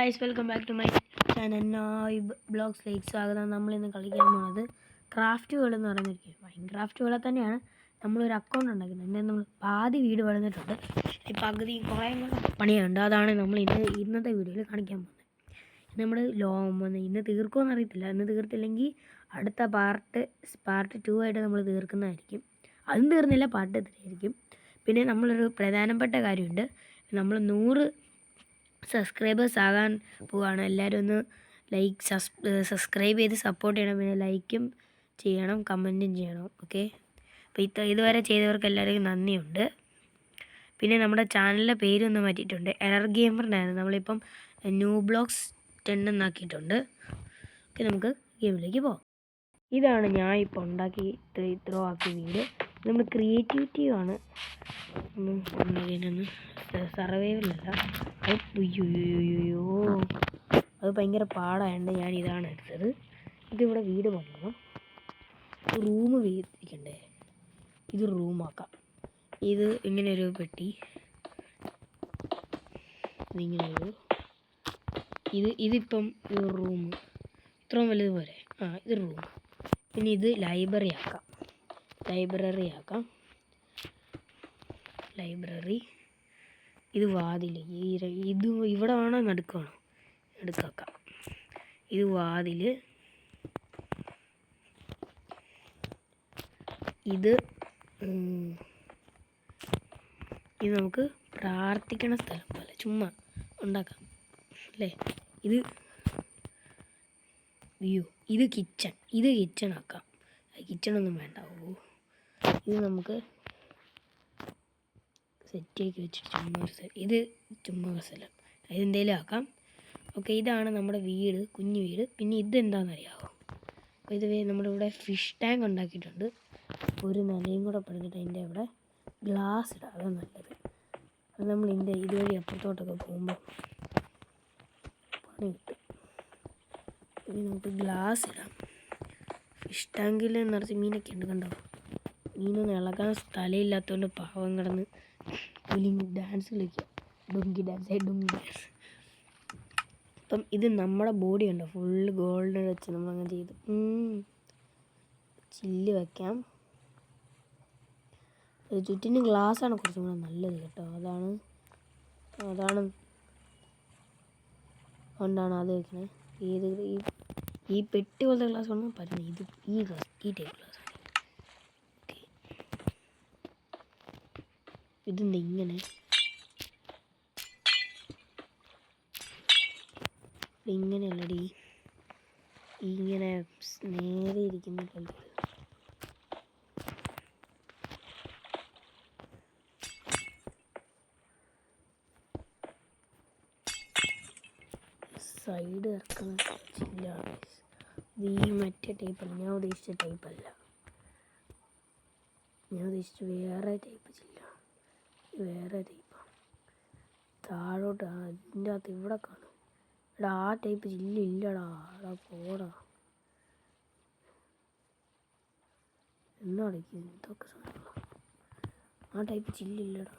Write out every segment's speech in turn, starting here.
Guys welcome back to my channel noob ബ്ലോഗ്സിലേക്ക് സ്വാഗതം. നമ്മളിന്ന് കളിക്കാൻ പോകുന്നത് ക്രാഫ്റ്റുകൾ എന്ന് പറയുന്നത് മൈൻക്രാഫ്റ്റുകളെ തന്നെയാണ്. നമ്മളൊരു അക്കൗണ്ട് ഉണ്ടാക്കുന്നത്. എൻ്റെ നമ്മൾ പാതി വീട് വളർന്നിട്ടുണ്ട്. ഈ പകുതി കുറേ പണിയുണ്ട്. അതാണ് നമ്മൾ ഇന്നത്തെ വീഡിയോയിൽ കാണിക്കാൻ പോകുന്നത്. നമ്മൾ ഇന്ന് തീർക്കുമെന്ന് അറിയത്തില്ല. ഇന്ന് തീർത്തില്ലെങ്കിൽ അടുത്ത പാർട്ട് 2 ആയിട്ട് നമ്മൾ തീർക്കുന്നതായിരിക്കും. അതും തീർന്നില്ല, പാർട്ട് 3 ആയിരിക്കും. പിന്നെ നമ്മളൊരു പ്രധാനപ്പെട്ട കാര്യമുണ്ട്. നമ്മൾ 100 സബ്സ്ക്രൈബേഴ്സ് ആകാൻ പോവുകയാണ്. എല്ലാവരും ഒന്ന് സബ്സ്ക്രൈബ് ചെയ്ത് സപ്പോർട്ട് ചെയ്യണം. പിന്നെ ലൈക്കും ചെയ്യണം, കമൻറ്റും ചെയ്യണം. ഓക്കെ, അപ്പോൾ ഇതുവരെ ചെയ്തവർക്ക് എല്ലാവർക്കും നന്ദിയുണ്ട്. പിന്നെ നമ്മുടെ ചാനലിൻ്റെ പേരൊന്ന് മാറ്റിയിട്ടുണ്ട്. എറർ ഗെയിമറിനായിരുന്നു. നമ്മളിപ്പം ന്യൂ ബ്ലോഗ്സ് 10 എന്നാക്കിയിട്ടുണ്ട്. ഓക്കെ, നമുക്ക് ഗെയിമിലേക്ക് പോകാം. ഇതാണ് ഞാൻ ഇപ്പോൾ ഉണ്ടാക്കി ഇത്ര ആക്കിയ വീട്. നമ്മൾ ക്രിയേറ്റിവിറ്റിയാണ് ഉണ്ടാക്കിയിട്ടൊന്ന് സർവൈവലല്ല. അയ്യോ, അത് ഭയങ്കര പാടായതുകൊണ്ട് ഞാൻ ഇതാണ് എടുത്തത്. ഇതിവിടെ വീട് പണിയണം. റൂം വീതിക്കണ്ടേ? ഇത് റൂമാക്കാം. ഇത് ഇങ്ങനെയൊരു പെട്ടി, ഇതിങ്ങനെയൊരു ഇതിപ്പം റൂം ഇത്രയും വലുത് പോരെ? ഇത് റൂം. പിന്നെ ഇത് ലൈബ്രറി ആക്കാം. ലൈബ്രറി. ഇത് വാതിൽ. ഇത് ഇവിടെ വേണോ നടുക്കാണോ? നടുക്കാക്കാം. ഇത് വാതിൽ. ഇത് നമുക്ക് പ്രാർത്ഥിക്കണ സ്ഥലം പോലെ ചുമ്മാ ഉണ്ടാക്കാം അല്ലേ? ഇത് കിച്ചൺ ആക്കാം. കിച്ചണൊന്നും വേണ്ട. ഇത് നമുക്ക് സെറ്റാക്കി വെച്ചിട്ട് ഇത് ചുമ്മാ സ്ഥലം, അതെന്തേലും ആക്കാം. ഓക്കെ, ഇതാണ് നമ്മുടെ വീട്, കുഞ്ഞു വീട്. പിന്നെ ഇതെന്താണെന്നറിയാമോ? അപ്പോൾ നമ്മളിവിടെ ഫിഷ് ടാങ്ക് ഉണ്ടാക്കിയിട്ടുണ്ട്. ഒരു നിലയും കൂടെ പണിതിട്ട് അതിൻ്റെ അവിടെ ഗ്ലാസ് ഇടാം. അതാണ് നല്ലത്. അത് നമ്മൾ ഇതുവഴി അപ്പുറത്തോട്ടൊക്കെ പോകുമ്പോൾ പണി കിട്ടും. ഇനി നമുക്ക് ഗ്ലാസ് ഇടാം. ഫിഷ് ടാങ്കിൽ നിറച്ച് മീനൊക്കെ ഉണ്ട്. കണ്ടോ? മീനൊന്നും ഇളകാൻ സ്ഥലമില്ലാത്തതുകൊണ്ട് പാവം കിടന്ന് ഡാൻസ് കളിക്കുക. Dungi dance. അപ്പം ഇത് നമ്മുടെ ബോഡി ഉണ്ടോ, ഫുള്ള് ഗോൾഡ് വെച്ച് നമ്മളങ്ങനെ ചെയ്തു. ചില്ല് വയ്ക്കാം. ചുറ്റിനും ഗ്ലാസ്സാണ് കുറച്ചും കൂടെ നല്ലത് കേട്ടോ. അതാണ് കൊണ്ടാണ് അത് വെക്കണേ. ഈ പെട്ടി പോലത്തെ ഗ്ലാസ് കൊണ്ടാണ് പറ്റുന്നത്. ഈ ടൈപ്പ് ഗ്ലാസ്സാണ്. ഓക്കെ, ഇതെന്താ ഇങ്ങനെ? ഇങ്ങനെയല്ലടി, ഇങ്ങനെ നേരെ ഇരിക്കുന്നില്ലല്ലോ. സൈഡ് ഇറക്കുന്ന ചില്ലാണ്. ഇത് മറ്റേ ടൈപ്പല്ല, ഞാൻ ഉദ്ദേശിച്ച ടൈപ്പല്ല. ഞാൻ ഉദ്ദേശിച്ച വേറെ ടൈപ്പ് ചില്ലാണ്. വേറെ ടൈപ്പാണ്. താഴോട്ട് അതിൻ്റെ അകത്ത് ഇവിടെ കാണും. എടാ, ആ ടൈപ്പ് ചില്ലില്ലടാ. പോടാ, എന്നടയ്ക്കും ഇതൊക്കെ സാധനങ്ങളാണ്. ആ ടൈപ്പ് ചില്ലില്ലടാ.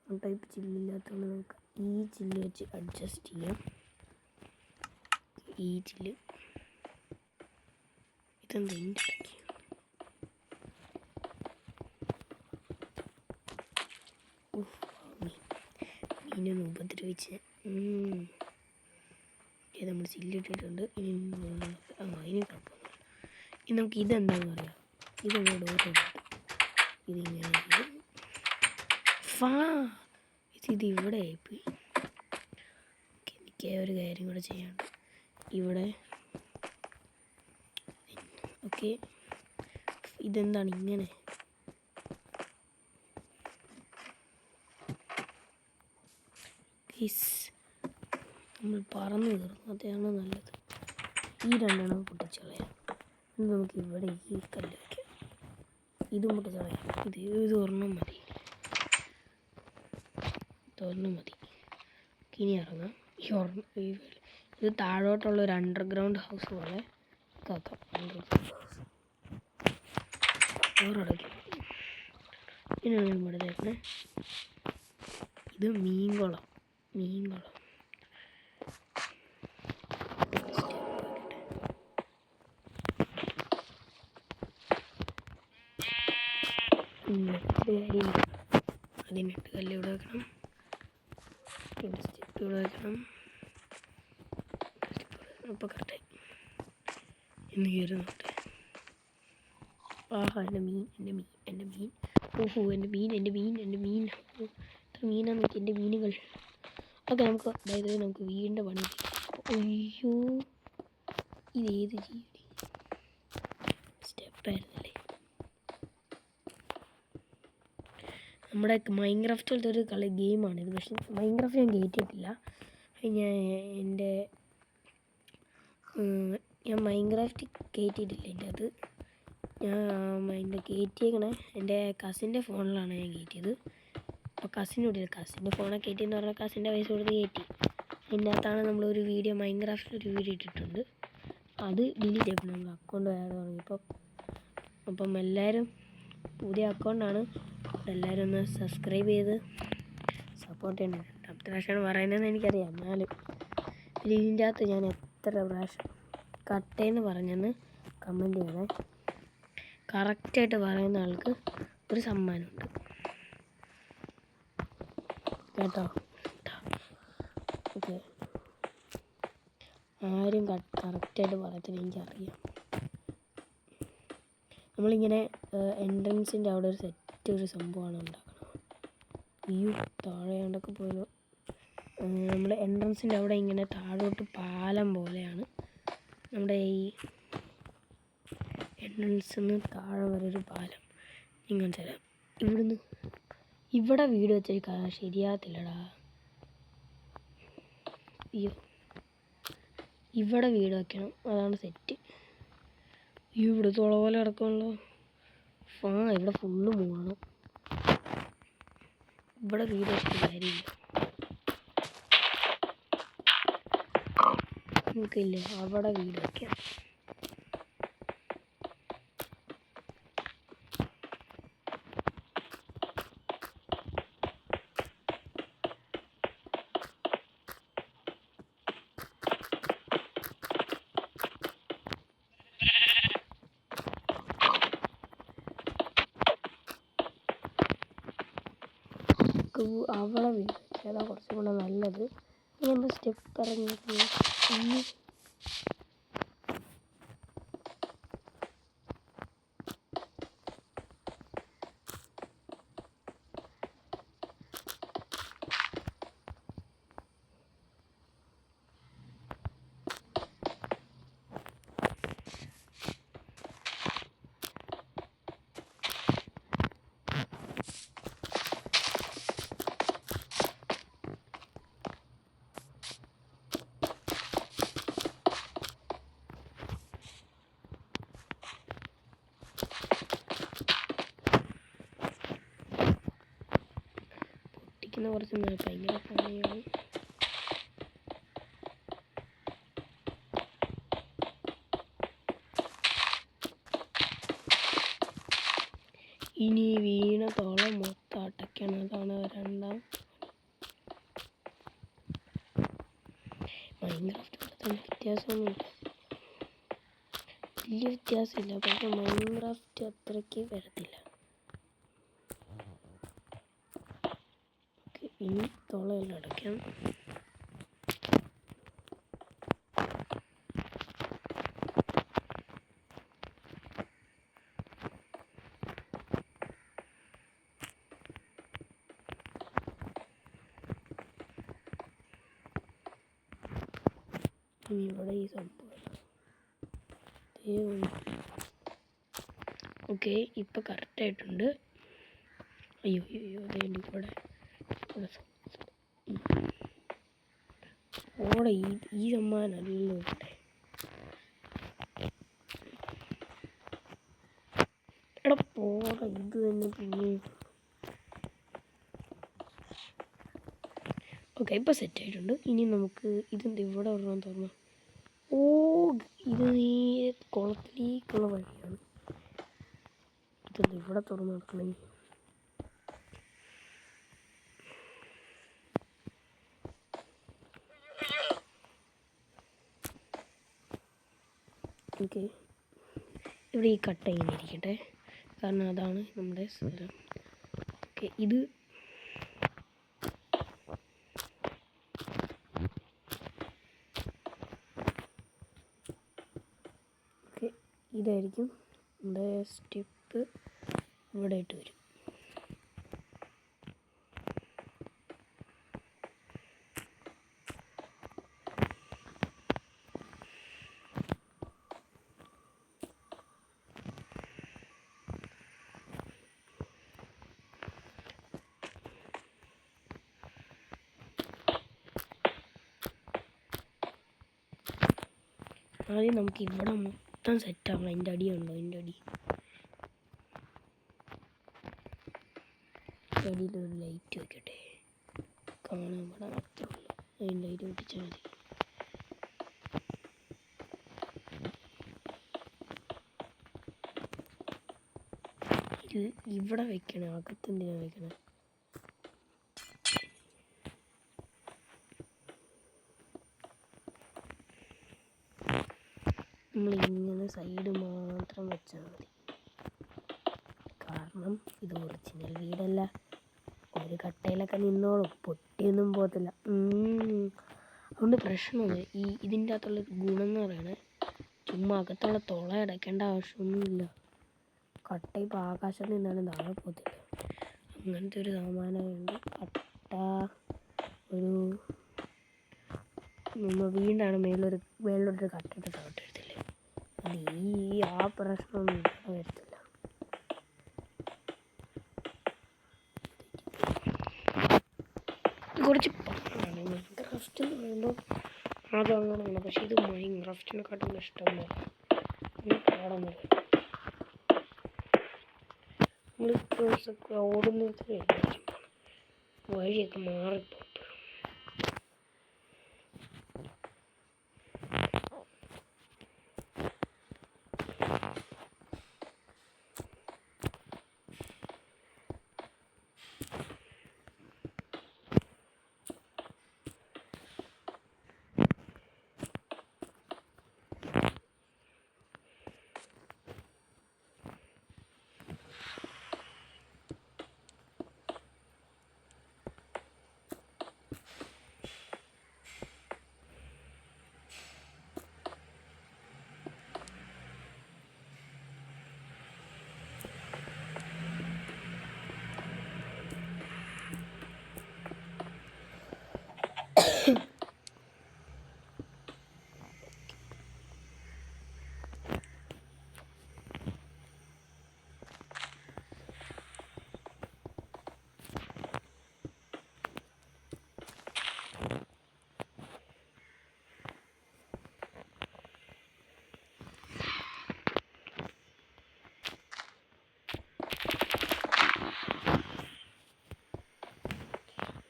ആ ടൈപ്പ് ചില്ലില്ലാത്തതുകൊണ്ട് നമുക്ക് ഈ ചില്ല് വെച്ച് അഡ്ജസ്റ്റ് ചെയ്യാം. ഈ ചില്ല് ഇതെന്താ മീനൊന്ന് ഉപദ്രവിച്ച് നമ്മൾ ചില്ലിട്ടിട്ടുണ്ട്. ഇനി കുഴപ്പമൊന്നുമില്ല. ഇനി നമുക്ക് ഇതെന്താണെന്ന് അറിയാം. ഇതെങ്ങനെ ഡോറുണ്ട്. ഇതിങ്ങനെ ഇത് ഇവിടെ ആയിപ്പോയി. എനിക്ക് ഒരു കാര്യം കൂടെ ചെയ്യാണ്ട് ഇവിടെ. ഓക്കെ, ഇതെന്താണ് ഇങ്ങനെ? നമ്മൾ പറന്ന് കയറുന്നു, അതാണ് നല്ലത്. ഈ രണ്ടെണ്ണം പൊട്ടിച്ചളയാം. നമുക്ക് ഇവിടെ ഈ കല്ല് വയ്ക്കാം. ഇതും പൊട്ടിച്ചളയാം. ഇത് ഒരെണ്ണം മതി. ഇനി ഇറങ്ങാം. ഇത് താഴോട്ടുള്ളൊരു അണ്ടർഗ്രൗണ്ട് ഹൗസ് പോലെ ആക്കാം. അണ്ടർഗ്രൗണ്ട് ഹൗസ് ഡോറടയ്ക്കും. ഇങ്ങനെയാണ് ഞാൻ എടുത്തേക്കണേ. ഇത് മീൻകുളം. അതിനിട്ട് കല്ല് ഇവിടെ വെക്കണം. സ്റ്റെപ്പ് ഇവിടെ വെക്കണം. അപ്പോൾ കറക്റ്റായി എന്ന് കയറി നോട്ടെ. ആഹാ എൻ്റെ മീൻ. ഓഹോ എൻ്റെ മീൻ. എത്ര മീനാന്ന് നോക്കി എൻ്റെ മീനുകൾ. ഓക്കെ നമുക്ക് അതായത് നമുക്ക് വീടിൻ്റെ പണി. അയ്യോ ഇതേത് ജീവി സ്റ്റെപ്പായിരുന്നല്ലേ. നമ്മുടെ മൈൻക്രാഫ്റ്റ് പോലത്തെ ഒരു ഗെയിമാണിത്. പക്ഷെ മൈൻക്രാഫ്റ്റ് ഞാൻ കയറ്റിയിട്ടില്ല. ഞാൻ മൈൻക്രാഫ്റ്റ് കയറ്റിയിട്ടില്ല. എൻ്റെ കയറ്റിയേക്കണേ എൻ്റെ കസിൻ്റെ ഫോണിലാണ് ഞാൻ കയറ്റിയത്. അപ്പോൾ കസിൻ്റെ ഫോണൊക്കെ കയറ്റിയെന്ന് പറഞ്ഞാൽ കസിൻ്റെ പൈസ കൊടുത്ത് കയറ്റി. അതിനകത്താണ് നമ്മളൊരു വീഡിയോ മൈൻക്രാഫ്റ്റിലൊരു വീഡിയോ ഇട്ടിട്ടുണ്ട്. അത് ഡിലീറ്റ് ചെയ്യണം. നമ്മൾ അക്കൗണ്ട് വേറെ തുടങ്ങിയപ്പോൾ. അപ്പം എല്ലാവരും പുതിയ അക്കൗണ്ടാണ്. എല്ലാവരും ഒന്ന് സബ്സ്ക്രൈബ് ചെയ്ത് സപ്പോർട്ട് ചെയ്യണം. 10 പ്രാവശ്യമാണ് പറയുന്നതെന്ന് എനിക്കറിയാം. എന്നാലും ഇതിൻ്റെ അകത്ത് ഞാൻ എത്ര പ്രാവശ്യം കട്ടേന്ന് പറഞ്ഞെന്ന് കമൻറ്റ് ചെയ്യണേ. കറക്റ്റായിട്ട് പറയുന്ന ആൾക്ക് ഒരു സമ്മാനമുണ്ട് കേട്ടോ. ഓക്കെ, ആരും കറക്റ്റായിട്ട് പറയത്തില്ല, എനിക്കറിയാം. നമ്മളിങ്ങനെ എൻട്രൻസിൻ്റെ അവിടെ ഒരു സംഭവമാണ് ഉണ്ടാക്കണം. താഴെ കണ്ടൊക്കെ പോയത്. നമ്മുടെ എൻട്രൻസിൻ്റെ അവിടെ ഇങ്ങനെ താഴോട്ട് പാലം പോലെയാണ്. നമ്മുടെ ഈ എൻട്രൻസിൽ നിന്ന് താഴെ വരെ ഒരു പാലം. ഇങ്ങനെ തരാം. ഇവിടെ വീട് വെച്ചൊരു ശരിയാകത്തില്ലടാ. അയ്യോ, ഇവിടെ വീട് വെക്കണം, അതാണ് സെറ്റ്. ഇവിടെ തുള പോലെ കിടക്കുമല്ലോ. ഇവിടെ ഫുള്ള് മൂടണം. ഇവിടെ വീട് വെച്ചിട്ട് കാര്യമില്ല. നമുക്കില്ലേ അവിടെ വീട് വയ്ക്കാം. അവിടെ വീട് വെച്ചാൽ കുറച്ചും കൂടെ നല്ലത്. നമ്മൾ സ്റ്റെപ്പ് ഇറങ്ങി കുറച്ച് ഭയങ്കര പണിയാണ്. ഇനി വീണ തോളം മൊത്തം അടയ്ക്കണം. അതാണ് രണ്ടാം മൈൻക്രാഫ്റ്റ് വ്യത്യാസമൊന്നുമില്ല, വലിയ വ്യത്യാസമില്ല. പക്ഷെ മൈൻക്രാഫ്റ്റ് അത്രയ്ക്ക് വരത്തില്ല. ഇനി തോളയെല്ലാം അടയ്ക്കാം. ഇനി ഇവിടെ ഈ സംഭവം ഓക്കെ, ഇപ്പം കറക്റ്റായിട്ടുണ്ട്. അയ്യോ അതേണ്ടി ഇവിടെ ഓടെ ഈ സമ്മാനമല്ലോ ഇവിടെ. എടാ പോടെ, ഇത് തന്നെ പിന്നെ. ഓക്കെ, ഇപ്പോൾ സെറ്റായിട്ടുണ്ട്. ഇനി നമുക്ക് ഇതെന്ത് ഇവിടെ വരണം തോന്നുന്നു. ഇത് ഈ കുളത്തിലേക്കുള്ള വഴിയാണ്. ഇതെന്ത് ഇവിടെ തുറന്ന് നടക്കണേ? ഓക്കെ, ഇവിടെ ഈ കട്ട ഇങ്ങനെ ഇരിക്കട്ടെ, കാരണം അതാണ് നമ്മുടെ സ്ഥലം. ഓക്കെ, ഇത് ഓക്കെ ഇതായിരിക്കും നമ്മുടെ സ്റ്റെപ്പ്. ഇവിടെ ഇട്ട് വരും. ആദ്യം നമുക്ക് ഇവിടെ മൊത്തം സെറ്റാക്കണം. അതിൻ്റെ അടിയുണ്ടോ? അതിൻ്റെ അടിയിലൊരു ലൈറ്റ് വെക്കട്ടെ, കാണാൻ ഇവിടെ അത്രേ ഉള്ളൂ. അതിൻ്റെ ലൈറ്റ് പൊട്ടിച്ചാൽ മതി. ഇവിടെ വെക്കണം, അകത്തെന്തിനാണ് വെക്കണം? നമ്മളിങ്ങനെ സൈഡ് മാത്രം വെച്ചാൽ മതി, കാരണം ഇത് ഒറിജിനൽ വീടല്ല. ഒരു കട്ടയിലൊക്കെ നിന്നോളും, പൊട്ടിയൊന്നും പോകത്തില്ല. അതുകൊണ്ട് പ്രശ്നമാണ്. ഇതിൻ്റെ അകത്തുള്ള ഗുണം എന്ന് പറയുന്നത് ചുമ്മാ അകത്തുള്ള തുള അടയ്ക്കേണ്ട ആവശ്യമൊന്നുമില്ല. കട്ട ഇപ്പോൾ ആകാശത്ത് നിന്നാലും താഴെ പോകത്തില്ല. അങ്ങനത്തെ ഒരു സാമാനമുണ്ട് കട്ട. ഒരു നമ്മൾ വീണ്ടാണ് മേളിലോട്ടൊരു കട്ടിട്ട് താഴോട്ടെടുത്തില്ലേ, അത് ആ പ്രശ്നമൊന്നും വരത്തില്ല. കുറച്ച് പാടാണ് മൈൻക്രാഫ്റ്റ് എന്ന് പറയുമ്പോൾ, അതങ്ങനെയാണ്. പക്ഷെ ഇത് മൈൻക്രാഫ്റ്റിനെക്കാട്ടും ഇഷ്ടമല്ല, പാടൊന്നുമില്ല. നമ്മളിപ്പോൾ ഓടുന്നത് വഴിയൊക്കെ മാറിപ്പോ.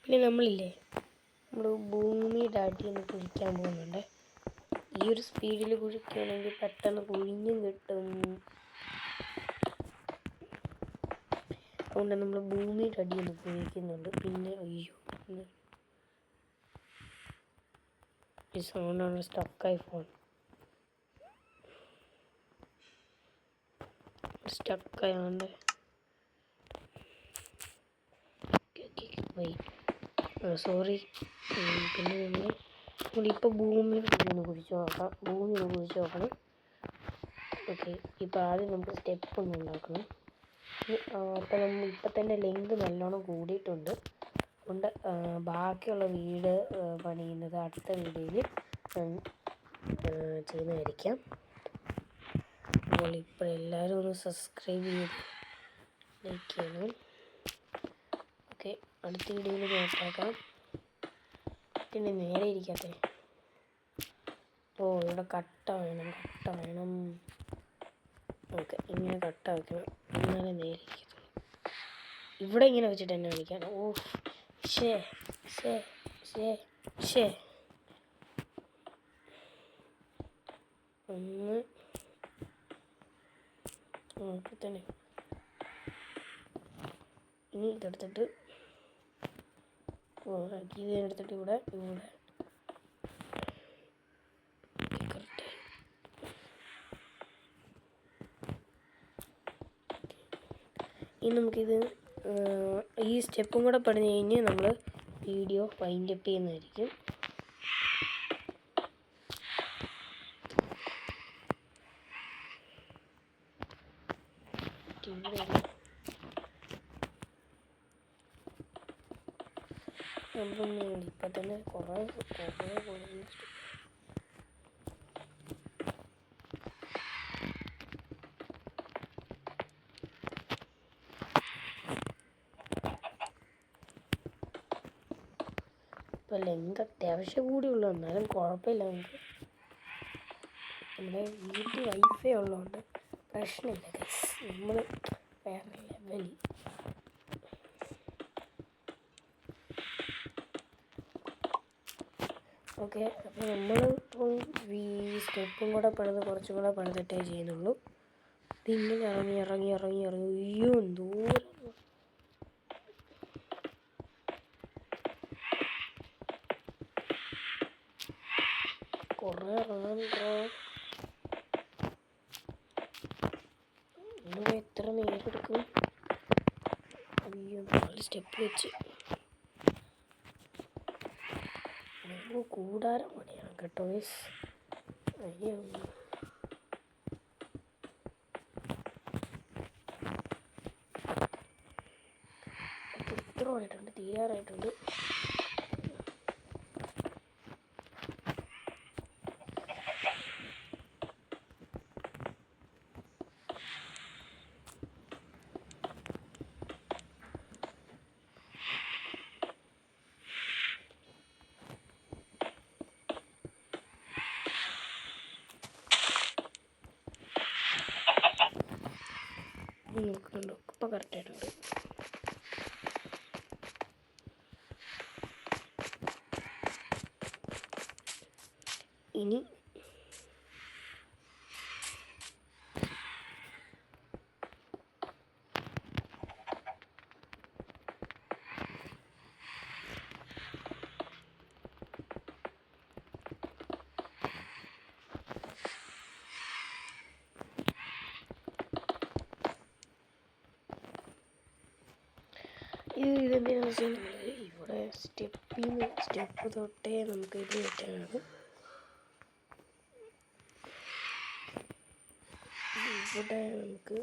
പിന്നെ നമ്മളില്ലേ, നമ്മൾ ഭൂമിയുടെ അടിയിൽ നിന്ന് കുഴിക്കാൻ പോകുന്നുണ്ട്. ഈ ഒരു സ്പീഡിൽ കുഴിക്കുകയാണെങ്കിൽ പെട്ടെന്ന് കുഴിഞ്ഞും കിട്ടും. അതുകൊണ്ട് നമ്മൾ ഭൂമിയുടെ അടിയിൽ നിന്ന് കുഴിക്കുന്നുണ്ട്. പിന്നെ ഈ സൗണ്ടാണ് സ്റ്റക്കായി ഫോൺ സ്റ്റക്കായോണ്ട് സോറി. പിന്നെ നമ്മളിപ്പോൾ ഭൂമിയിൽ കുഴിച്ച് നോക്കാം. ഭൂമിയിൽ കുഴിച്ച് നോക്കണം. ഓക്കെ, ഇപ്പോൾ ആദ്യം നമുക്ക് സ്റ്റെപ്പ് ഒന്ന് ഉണ്ടാക്കണം. അപ്പോൾ നമ്മൾ ഇപ്പം തന്നെ ലെങ്ത് നല്ലോണം കൂടിയിട്ടുണ്ട്. അതുകൊണ്ട് ബാക്കിയുള്ള വീട് പണിയുന്നത് അടുത്ത വീഡിയോയിൽ ചെയ്യുന്നതായിരിക്കാം. അപ്പോൾ ഇപ്പോൾ എല്ലാവരും ഒന്ന് സബ്സ്ക്രൈബ് ചെയ്ത് ലൈക്ക് ചെയ്യണം. ഓക്കെ, അടുത്ത വീഡിയോയിൽ നോക്കാം. പിന്നെ നേരെ ഇരിക്കട്ടെ. ഇവിടെ കട്ട വേണം. ഓക്കെ, ഇങ്ങനെ കട്ട വെക്കണം, എന്നാലേ നേരെ ഇരിക്കത്തുള്ളൂ. ഇവിടെ ഇങ്ങനെ വെച്ചിട്ട് തന്നെ കളിക്കാണ്. ഒന്ന് തന്നെ ഇനി ഇതെടുത്തിട്ട് ഇതിനെടുത്തിട്ട് ഇവിടെ കറക്റ്റ്. ഇനി നമുക്കിത് ഈ സ്റ്റെപ്പും കൂടെ പഠിച്ചു കഴിഞ്ഞ് നമ്മൾ വീഡിയോ വൈൻഡപ്പ് ചെയ്യുന്നതായിരിക്കും. ഇപ്പം തന്നെ കുറേ ഇപ്പോൾ ലെങ്ത് അത്യാവശ്യം കൂടിയുള്ളൂ, എന്നാലും കുഴപ്പമില്ല. നമുക്ക് നമ്മുടെ വീട്ടിൽ വൈഫൈ ഉള്ളതുകൊണ്ട് പ്രശ്നമില്ല ഗൈസ്. നമ്മൾ വേറെ ലെവലിൽ. ഓക്കെ, അപ്പോൾ നമ്മളിപ്പോൾ ഈ സ്റ്റെപ്പും കൂടെ കുറച്ചും കൂടെ പണിതിട്ടേ ചെയ്യുന്നുള്ളൂ. ഇതിങ്ങനെ ഇറങ്ങി അയ്യോ എന്തോരം കുറേ ഇറങ്ങാനുണ്ടോ. ഇന്നിപ്പോൾ എത്ര നേരം എടുക്കും. അയ്യോ 4 സ്റ്റെപ്പ് വെച്ച് കൂടാരം പണിയാണ് കേട്ടോ ഗൈസ്. അയ്യോ ഇത്ര ആയിട്ടുണ്ട്, തീരാറായിട്ടുണ്ട്. നോക്കുന്നുണ്ടോ? ഇപ്പോൾ കറക്റ്റായിട്ടുണ്ട്. ഇനി ഇതെന്തിനാണെന്ന് വെച്ചാൽ ഇവിടെ സ്റ്റെപ്പ് തൊട്ടേ നമുക്ക് ഇത് വെക്കാനാണ്. ഇവിടെ നമുക്ക്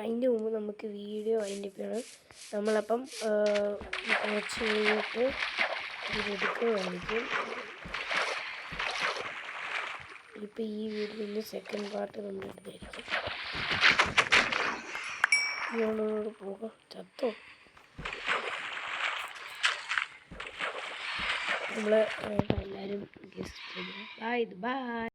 അതിൻ്റെ മുമ്പ് നമുക്ക് വീഡിയോ വൈൻഡപ്പ് ചെയ്യണം. നമ്മളപ്പം കുറച്ച് കഴിഞ്ഞിട്ട് ഇതെടുക്കുകയായിരിക്കും. ഇപ്പം ഈ വീഡിയോൻ്റെ സെക്കൻഡ് പാർട്ട് നമ്മൾ എടുത്തായിരിക്കും. ഇയാളോട് പോകാം, ചത്തോ. നമ്മൾ എല്ലാവരും ബൈ.